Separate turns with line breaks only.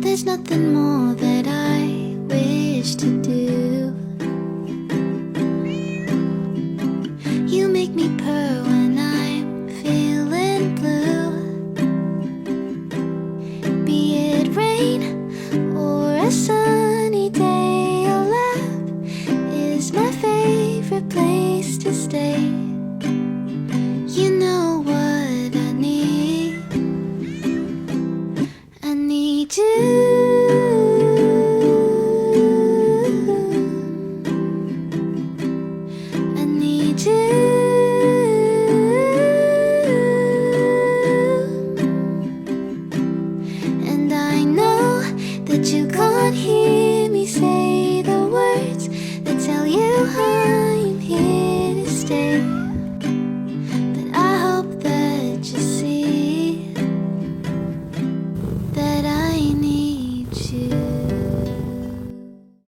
There's nothing more that I wish to do. You make me purr when I'm feeling blue. Be it rain or a sunny day, your lap is my favorite place to stay. You know what I need. I need you. I need you. And I know that you can't hear me say